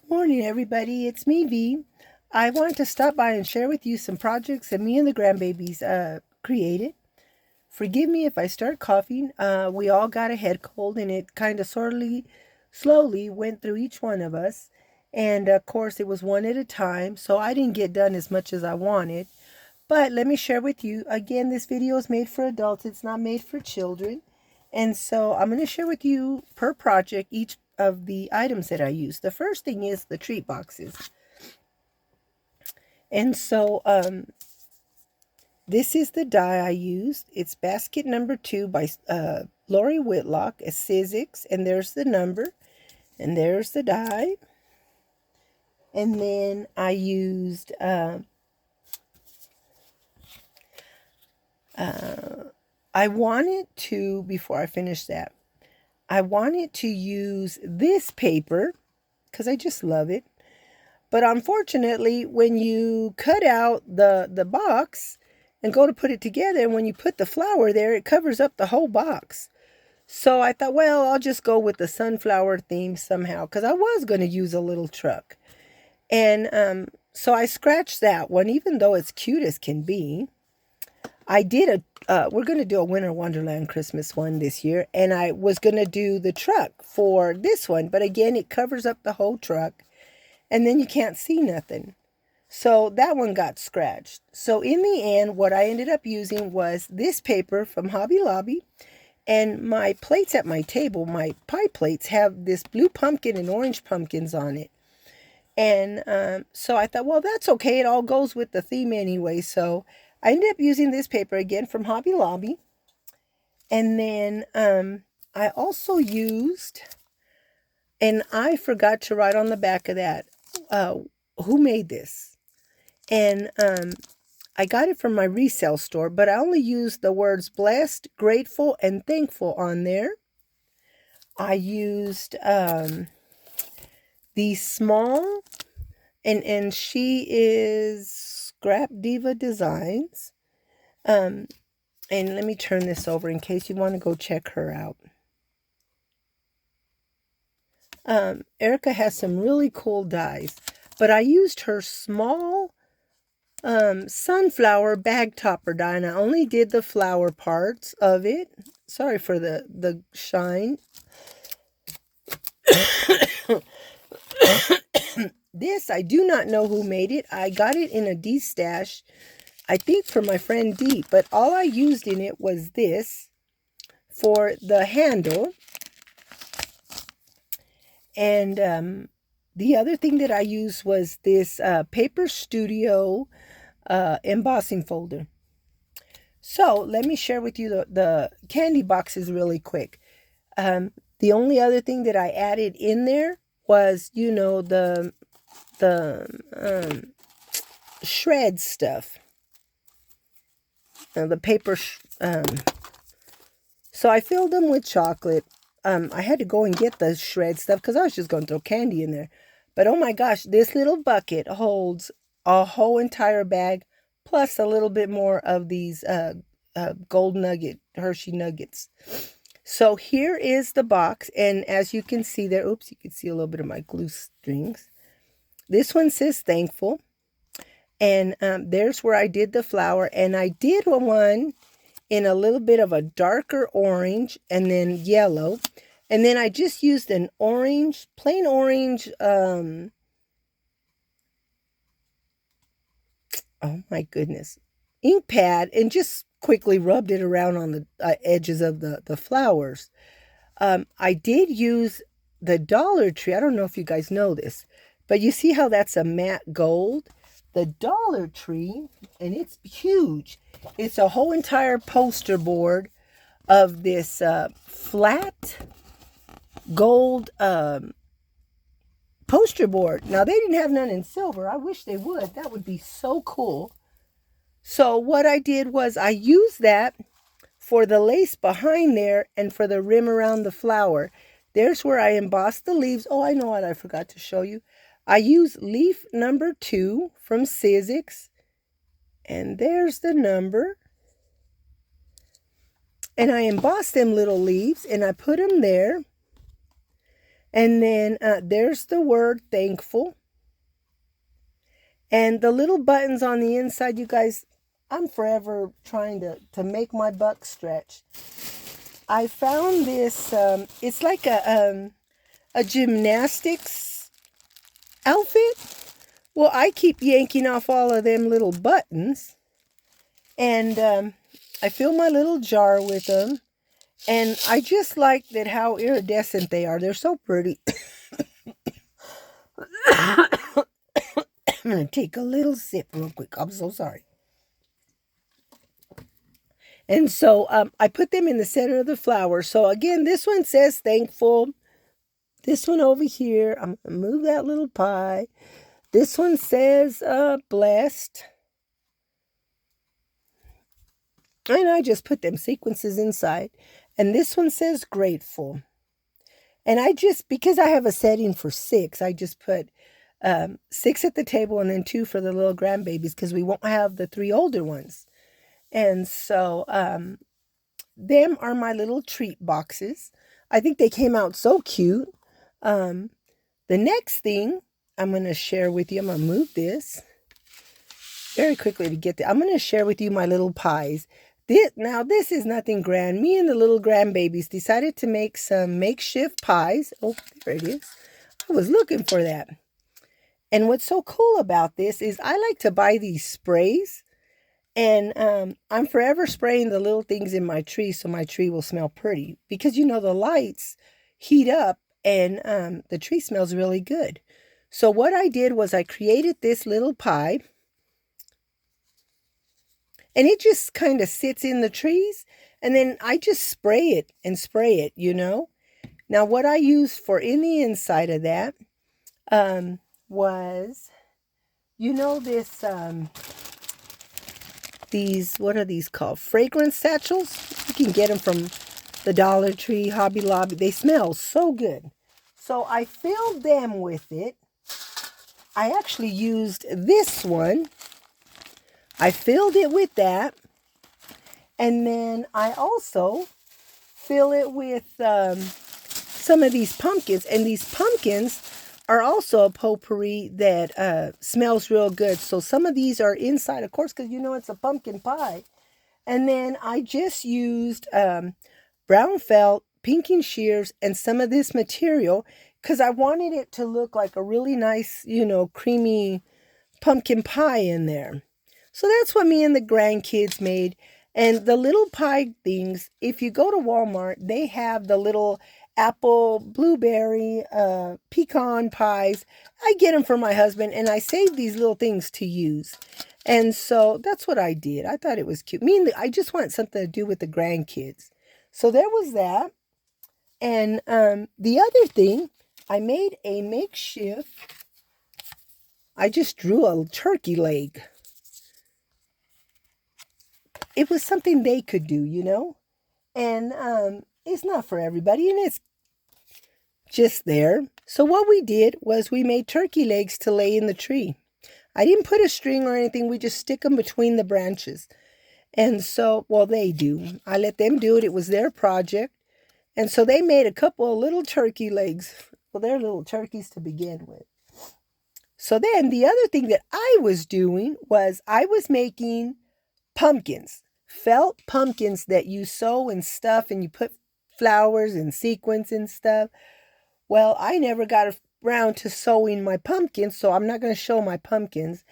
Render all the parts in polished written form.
Morning, everybody. It's me, V. I want to stop by and share with you some projects that me and the grandbabies created. Forgive me if I start coughing. We all got a head cold, and it kind of slowly went through each one of us. And of course, it was one at a time, so I didn't get done as much as I wanted. But let me share with you again, this video is made for adults, it's not made for children. And so I'm going to share with you per project each of the items that I use. The first thing is the treat boxes. And so this is the die I used. It's basket number 2 by Lori Whitlock at Sizzix. And there's the number. And there's the die. And then I used I wanted to, before I finish that, I wanted to use this paper because I just love it. But unfortunately, when you cut out the box and go to put it together, and when you put the flower there, it covers up the whole box. So I thought, well, I'll just go with the sunflower theme somehow, because I was going to use a little truck. And so I scratched that one, even though it's cute as can be. I did we're going to do a Winter Wonderland Christmas one this year, and I was going to do the truck for this one, but again, it covers up the whole truck, and then you can't see nothing. So that one got scratched. So in the end, what I ended up using was this paper from Hobby Lobby, and my plates at my table, my pie plates, have this blue pumpkin and orange pumpkins on it. And so I thought, well, that's okay. It all goes with the theme anyway, so I ended up using this paper again from Hobby Lobby. And then I also used, and I forgot to write on the back of that, who made this. And I got it from my resale store, but I only used the words blessed, grateful, and thankful on there. I used the small, and she is Scrap Diva Designs. And let me turn this over in case you want to go check her out. Erica has some really cool dies, but I used her small sunflower bag topper die, and I only did the flower parts of it. Sorry for the shine. This, I do not know who made it. I got it in a D stash, I think from my friend D, but all I used in it was this for the handle. And the other thing that I used was this Paper Studio embossing folder. So let me share with you the candy boxes really quick. The only other thing that I added in there was, you know, the shred stuff. The paper. So I filled them with chocolate. I had to go and get the shred stuff because I was just going to throw candy in there. But oh my gosh, this little bucket holds a whole entire bag plus a little bit more of these gold nugget, Hershey nuggets. So here is the box. And as you can see there, oops, you can see a little bit of my glue strings. This one says thankful. And there's where I did the flower. And I did one in a little bit of a darker orange and then yellow. And then I just used an orange, plain orange, oh my goodness, ink pad, and just quickly rubbed it around on the edges of the flowers. I did use the Dollar Tree. I don't know if you guys know this, but you see how that's a matte gold? The Dollar Tree, and it's huge. It's a whole entire poster board of this flat gold poster board. Now, they didn't have none in silver. I wish they would. That would be so cool. So what I did was I used that for the lace behind there and for the rim around the flower. There's where I embossed the leaves. Oh, I know what I forgot to show you. I used leaf number 2 from Sizzix. And there's the number. And I embossed them little leaves and I put them there. And then there's the word thankful. And the little buttons on the inside, you guys, I'm forever trying to make my buck stretch. I found this, it's like a gymnastics outfit. Well, I keep yanking off all of them little buttons. And I fill my little jar with them. And I just like that how iridescent they are. They're so pretty. I'm going to take a little sip real quick. I'm so sorry. And so I put them in the center of the flower. So again, this one says thankful. This one over here, I'm going to move that little pie. This one says blessed. And I just put them sequences inside. And this one says grateful. And I just, because I have a setting for 6, I just put 6 at the table and then 2 for the little grandbabies because we won't have the 3 older ones. And so them are my little treat boxes. I think they came out so cute. The next thing I'm going to share with you, I'm going to move this very quickly to get there. I'm going to share with you my little pies. This is nothing grand. Me and the little grandbabies decided to make some makeshift pies. Oh, there it is. I was looking for that. And what's so cool about this is I like to buy these sprays. And I'm forever spraying the little things in my tree so my tree will smell pretty. Because, the lights heat up and the tree smells really good. So what I did was I created this little pie. And it just kind of sits in the trees. And then I just spray it and spray it, Now, what I used for in the inside of that was, this, these, what are these called? Fragrance satchels. You can get them from the Dollar Tree, Hobby Lobby. They smell so good. So I filled them with it. I actually used this one. I filled it with that. And then I also fill it with some of these pumpkins. And these pumpkins are also a potpourri that smells real good. So some of these are inside, of course, because it's a pumpkin pie. And then I just used brown felt, pinking shears, and some of this material because I wanted it to look like a really nice, creamy pumpkin pie in there. So that's what me and the grandkids made. And the little pie things, if you go to Walmart, they have the little apple, blueberry, pecan pies. I get them for my husband, and I save these little things to use. And so that's what I did. I thought it was cute. I just want something to do with the grandkids. So there was that. And the other thing, I made a makeshift. I just drew a turkey leg. It was something they could do, And it's not for everybody, and it's just there. So what we did was we made turkey legs to lay in the tree. I didn't put a string or anything. We just stick them between the branches. And so, well, they do. I let them do it. It was their project. And so they made a couple of little turkey legs. Well, they're little turkeys to begin with. So then the other thing that I was doing was I was making pumpkins. Felt pumpkins that you sew and stuff and you put flowers and sequins and stuff. Well, I never got around to sewing my pumpkins, so I'm not going to show my pumpkins.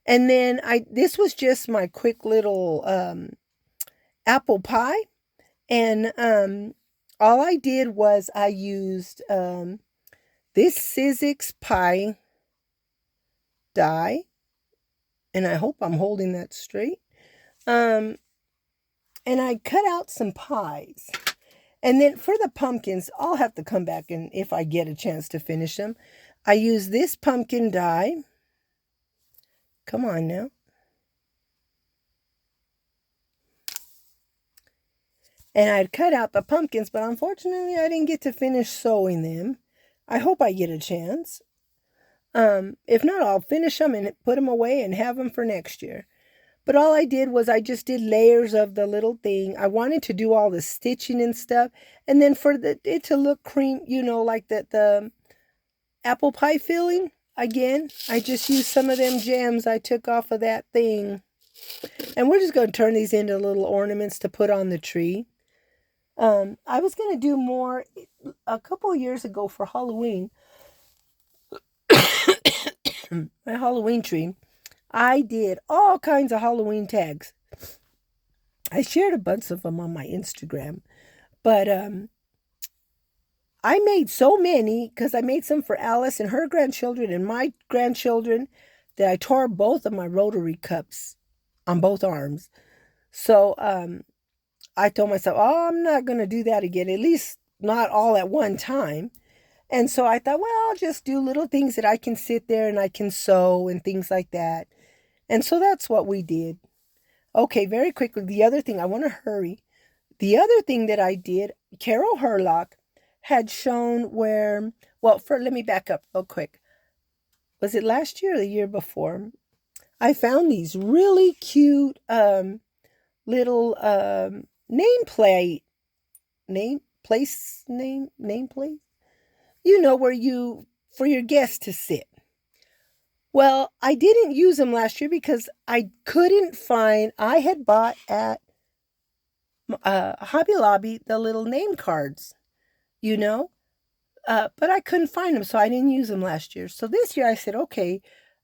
And then this was just my quick little apple pie. And all I did was I used this Sizzix pie die. And I hope I'm holding that straight. And I cut out some pies. And then for the pumpkins, I'll have to come back and if I get a chance to finish them. I use this pumpkin die. Come on now. And I'd cut out the pumpkins, but unfortunately I didn't get to finish sewing them. I hope I get a chance. If not, I'll finish them and put them away and have them for next year. But all I did was I just did layers of the little thing. I wanted to do all the stitching and stuff. And then for it to look cream, like the apple pie filling. Again, I just used some of them gems I took off of that thing. And we're just going to turn these into little ornaments to put on the tree. I was going to do more a couple of years ago for Halloween. My Halloween tree. I did all kinds of Halloween tags. I shared a bunch of them on my Instagram. But I made so many because I made some for Alice and her grandchildren and my grandchildren that I tore both of my Rotary cups on both arms. So I told myself, oh, I'm not going to do that again, at least not all at one time. And so I thought, well, I'll just do little things that I can sit there and I can sew and things like that. And so that's what we did. Okay, very quickly, the other thing, I want to hurry. The other thing that I did, Carol Herlock had shown where, well, let me back up real quick. Was it last year or the year before? I found these really cute little nameplate. You know, where you, for your guests to sit. Well, I didn't use them last year because I couldn't find, I had bought at Hobby Lobby the little name cards, you know, but I couldn't find them, so I didn't use them last year. So this year I said, okay,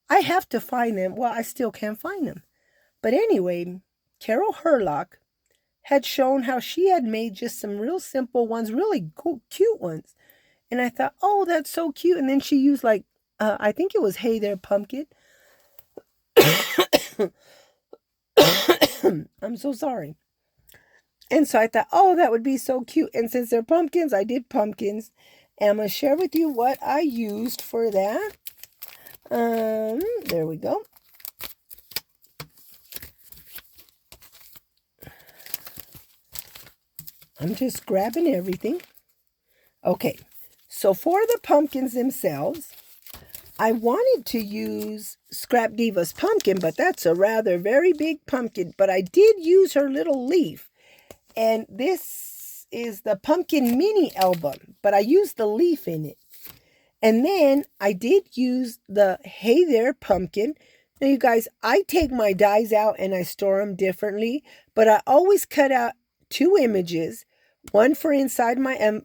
I have to find them. Well, I still can't find them. But anyway, Carol Herlock had shown how she had made just some real simple ones, really cool, cute ones. And I thought, oh, that's so cute. And then she used like, I think it was Hey There Pumpkin. I'm so sorry. And so I thought, oh, that would be so cute. And since they're pumpkins, I did pumpkins. And I'm going to share with you what I used for that. There we go. I'm just grabbing everything. Okay, so for the pumpkins themselves, I wanted to use Scrap Diva's pumpkin, but that's a rather very big pumpkin. But I did use her little leaf. And this is the pumpkin mini album, but I used the leaf in it. And then I did use the Hey There Pumpkin. Now, you guys, I take my dies out and I store them differently, but I always cut out 2 images, one for inside my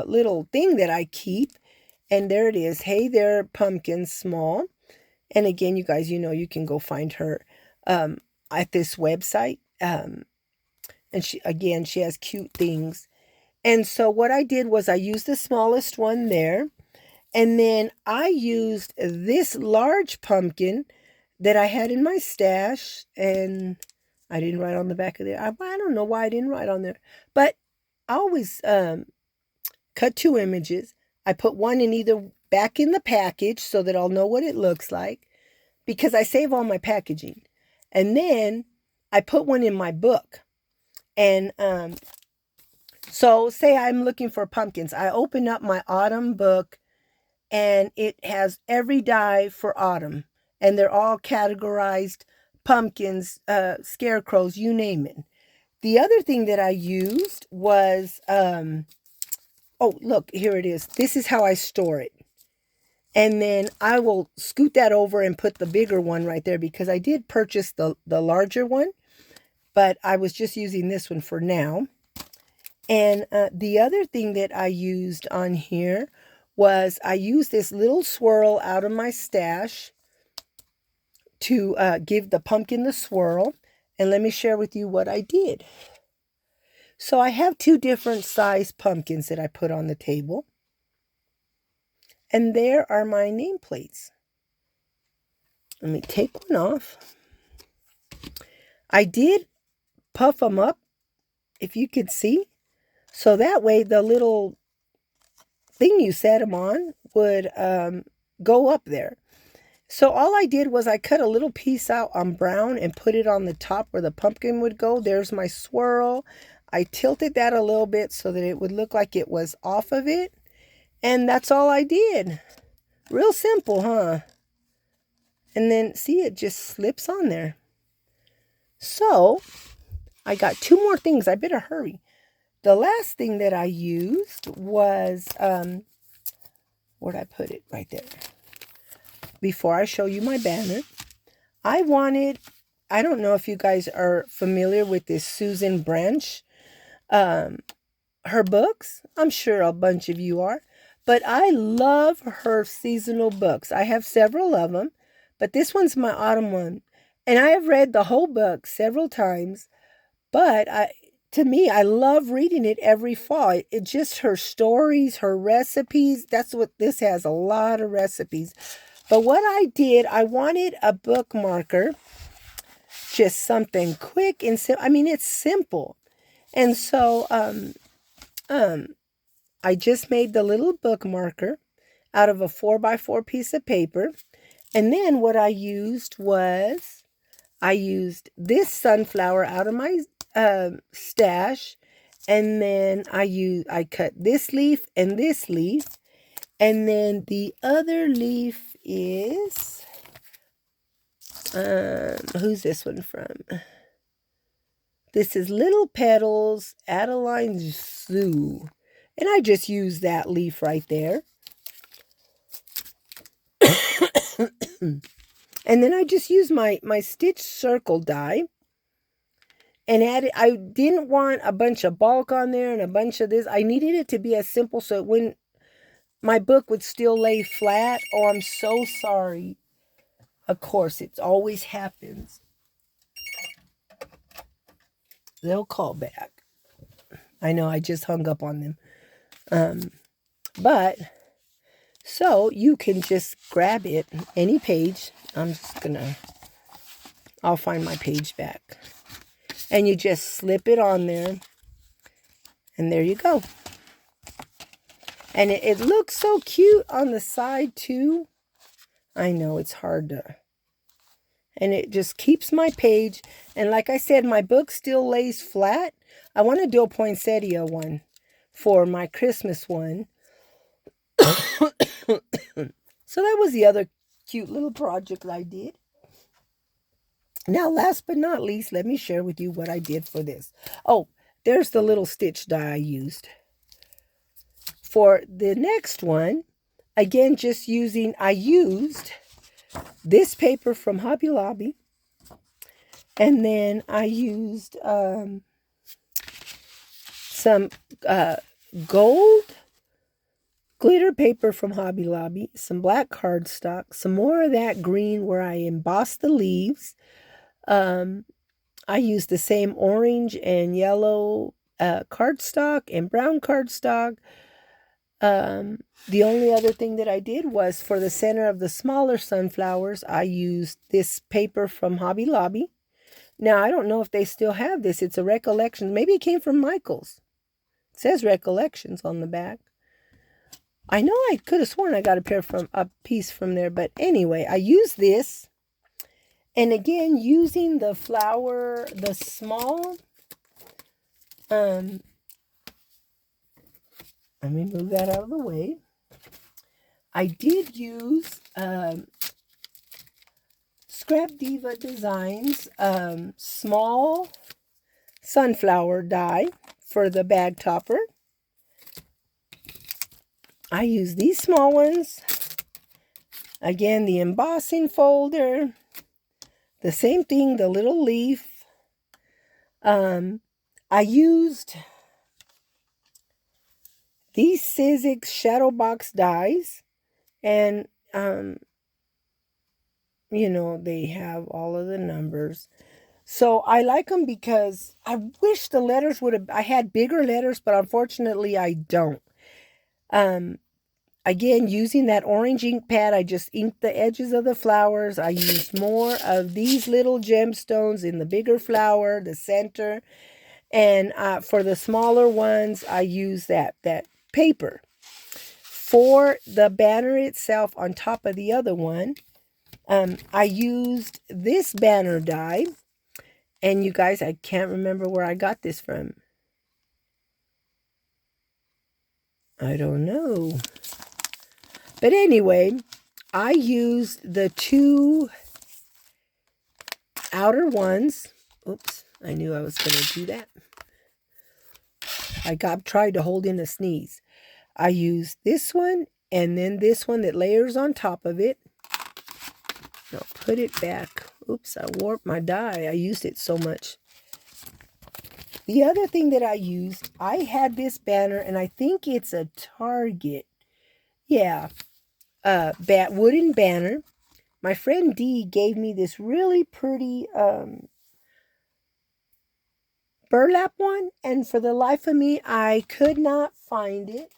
little thing that I keep. And there it is, Hey There Pumpkin Small. And again, you guys, you know, you can go find her at this website. And she has cute things. And so what I did was I used the smallest one there. And then I used this large pumpkin that I had in my stash. And I didn't write on the back of there. I don't know why I didn't write on there. But I always cut 2 images. I put one in either back in the package so that I'll know what it looks like. Because I save all my packaging. And then I put one in my book. And so say I'm looking for pumpkins. I open up my autumn book and it has every die for autumn. And they're all categorized pumpkins, scarecrows, you name it. The other thing that I used was, oh, look, here it is. This is how I store it. And then I will scoot that over and put the bigger one right there because I did purchase the larger one. But I was just using this one for now. And the other thing that I used on here was I used this little swirl out of my stash to give the pumpkin the swirl. And let me share with you what I did. So I have 2 different size pumpkins that I put on the table. And there are my nameplates. Let me take one off. I did puff them up, if you could see. So that way the little thing you set them on would go up there. So all I did was I cut a little piece out on brown and put it on the top where the pumpkin would go. There's my swirl. I tilted that a little bit so that it would look like it was off of it. And that's all I did. Real simple, huh? And then, see, it just slips on there. So, I got 2 more things. I better hurry. The last thing that I used was Where'd I put it? Right there. Before I show you my banner, I wanted, I don't know if you guys are familiar with this Susan Branch, her books. I'm sure a bunch of you are. But I love her seasonal books. I have several of them, but this one's my autumn one. And I have read the whole book several times, but to me, I love reading it every fall. It just her stories, her recipes. That's what this has, a lot of recipes. But what I did, I wanted a bookmarker, just something quick and simple. I mean, it's simple. And so I just made the little bookmarker out of a 4x4 piece of paper. And then what I used was, I used this sunflower out of my stash. And then I cut this leaf and this leaf. And then the other leaf is, who's this one from? This is Little Petals, Adeline Zoo. And I just used that leaf right there. And then I just used my stitch circle die and added, I didn't want a bunch of bulk on there and a bunch of this. I needed it to be as simple so when my book would still lay flat. Oh, I'm so sorry. Of course, it always happens. They'll call back. I know I just hung up on them. But, so you can just grab it, any page. I'll find my page back. And you just slip it on there. And there you go. And it looks so cute on the side too. I know it's hard to. And it just keeps my page. And like I said, my book still lays flat. I want to do a poinsettia one for my Christmas one. So that was the other cute little project I did. Now, last but not least, let me share with you what I did for this. Oh, there's the little stitch die I used. For the next one, again, I used this paper from Hobby Lobby. And then I used some gold glitter paper from Hobby Lobby, some black cardstock, some more of that green where I embossed the leaves. I used the same orange and yellow cardstock and brown cardstock. The only other thing that I did was for the center of the smaller sunflowers, I used this paper from Hobby Lobby. Now, I don't know if they still have this. It's a Recollection. Maybe it came from Michael's. It says Recollections on the back. I know I could have sworn I got a piece from there. But anyway, I used this. And again, using the flower, the small, let me move that out of the way. I did use Scrap Diva Designs small sunflower die for the bag topper. I use these small ones. Again, the embossing folder. The same thing, the little leaf. I used these Sizzix Shadow Box dies. And, they have all of the numbers. So I like them because I wish the letters I had bigger letters, but unfortunately I don't. Again, using that orange ink pad, I just inked the edges of the flowers. I used more of these little gemstones in the bigger flower, the center. And for the smaller ones, I used that paper. For the banner itself on top of the other one, I used this banner die. And you guys, I can't remember where I got this from. I don't know. But anyway, I used the two outer ones. Oops, I knew I was going to do that. I tried to hold in a sneeze. I used this one And then this one that layers on top of it. I'll put it back. Oops, I warped my die. I used it so much. The other thing that I used, I had this banner, and I think it's a Target. Yeah, wooden banner. My friend Dee gave me this really pretty burlap one, and for the life of me, I could not find it.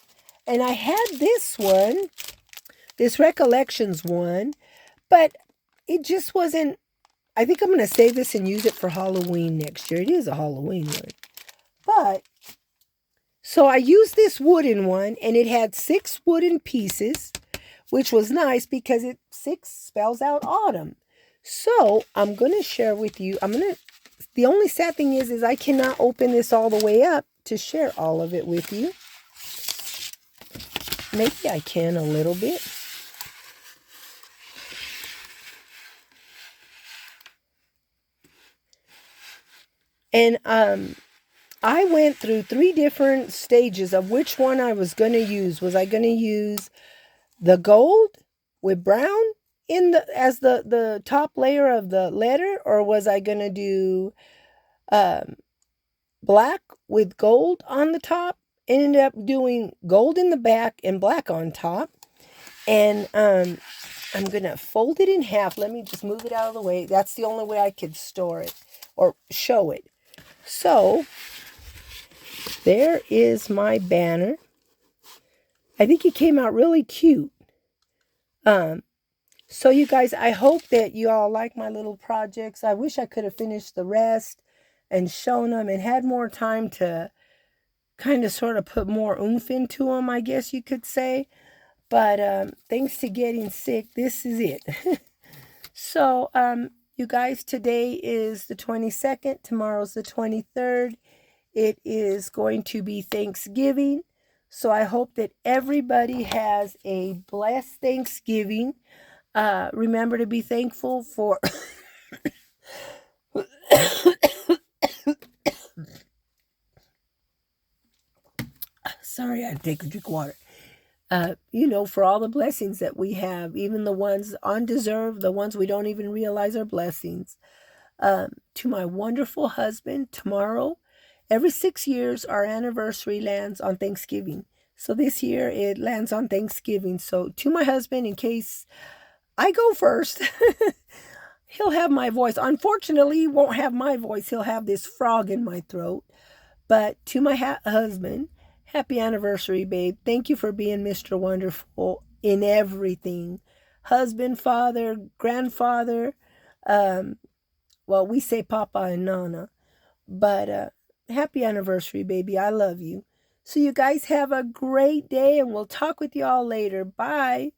And I had this one, this Recollections one, but it just wasn't. I think I'm going to save this and use it for Halloween next year. It is a Halloween one. But, so I used this wooden one, and it had 6 wooden pieces, which was nice because 6 spells out autumn. So, I'm going to share with you, the only sad thing is I cannot open this all the way up to share all of it with you. Maybe I can a little bit. And I went through 3 different stages of which one I was going to use. Was I going to use the gold with brown as the top layer of the letter, or was I going to do black with gold on the top? Ended up doing gold in the back and black on top. And I'm going to fold it in half. Let me just move it out of the way. That's the only way I could store it or show it. So, there is my banner. I think it came out really cute. So you guys, I hope that you all like my little projects. I wish I could have finished the rest and shown them and had more time to kind of sort of put more oomph into them, I guess you could say. But thanks to getting sick, this is it. So, you guys, today is the 22nd. Tomorrow's the 23rd. It is going to be Thanksgiving. So I hope that everybody has a blessed Thanksgiving. Remember to be thankful for... Sorry, I had to take a drink of water. For all the blessings that we have, even the ones undeserved, the ones we don't even realize are blessings. To my wonderful husband, tomorrow, every 6 years, our anniversary lands on Thanksgiving. So this year, it lands on Thanksgiving. So to my husband, in case I go first, he'll have my voice. Unfortunately, he won't have my voice. He'll have this frog in my throat. But to my husband, happy anniversary, babe. Thank you for being Mr. Wonderful in everything. Husband, father, grandfather. Well, we say Papa and Nana. But happy anniversary, baby. I love you. So you guys have a great day, and we'll talk with you all later. Bye.